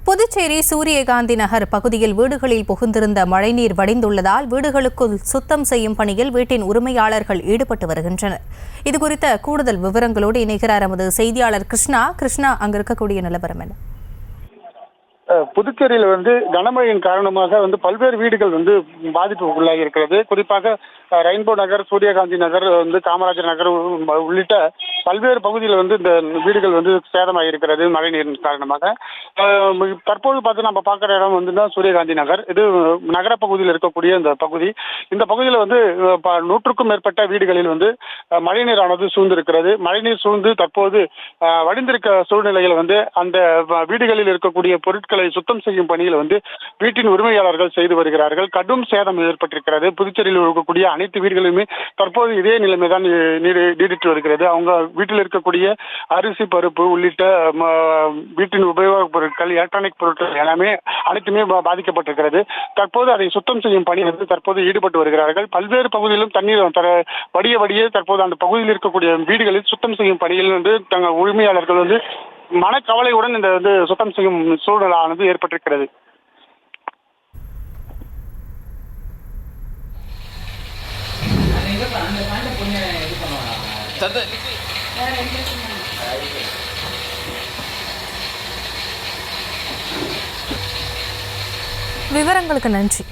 புதுச்சேரி சூரியகாந்தி நகர் பகுதியில் வீடுகளில் புகுந்திருந்த மழைநீர் வடிந்துள்ளதால் வீடுகளுக்குள் சுத்தம் செய்யும் பணியில் வீட்டின் உரிமையாளர்கள் ஈடுபட்டு வருகின்றனர். இதுகுறித்த கூடுதல் விவரங்களோடு இணைகிறார் நமது செய்தியாளர் கிருஷ்ணா. அங்கு இருக்கக்கூடிய நிலவரம் என்ன? புதுச்சேரியில் கனமழையின் காரணமாக பல்வேறு வீடுகள் பாதிப்பு உள்ளாகி இருக்கிறது. குறிப்பாக ரெயின்போ நகர், சூரியகாந்தி நகர், காமராஜர் நகர் உள்ளிட்ட பல்வேறு பகுதியில் இந்த வீடுகள் சேதமாக இருக்கிறது மழை நீரின் காரணமாக. தற்போது பார்த்து நம்ம பார்க்குற இடம் தான் சூரியகாந்தி நகர். இது நகர பகுதியில் இருக்கக்கூடிய இந்த பகுதியில் 100க்கும் மேற்பட்ட வீடுகளில் மழைநீரானது சூழ்ந்திருக்கிறது. மழைநீர் சூழ்ந்து தற்போது வடிந்திருக்க சூழ்நிலையில் அந்த வீடுகளில் இருக்கக்கூடிய பொருட்களை சுத்தம் செய்யும் பணியில் வீட்டின் உரிமையாளர்கள் செய்து வருகிறார்கள். கடும் சேதம் ஏற்பட்டிருக்கிறது. புதுச்சேரியில் இருக்கக்கூடிய அனைத்து வீடுகளுமே தற்போது இதே நிலைமைதான் நீடித்து வருகிறது. அவங்க வீட்டில் இருக்கக்கூடிய அரிசி, பருப்பு உள்ளிட்ட வீட்டின் உபயோகப் பொருட்கள், எலக்ட்ரானிக் பொருட்கள் எல்லாமே அனைத்துமே பாதிக்கப்பட்டிருக்கிறது. தற்போது அதை சுத்தம் செய்யும் பணி தற்போது ஈடுபட்டு வருகிறார்கள். பல்வேறு பகுதியிலும் தண்ணீர் வடிய தற்போது அந்த பகுதியில் இருக்கக்கூடிய வீடுகளில் சுத்தம் செய்யும் பணியில் தங்கள் உரிமையாளர்கள் மனக்கவலையுடன் இந்த சுத்தம் செய்யும் சூழ்நிலையானது ஏற்பட்டிருக்கிறது. விவரங்களுக்கு நன்றி.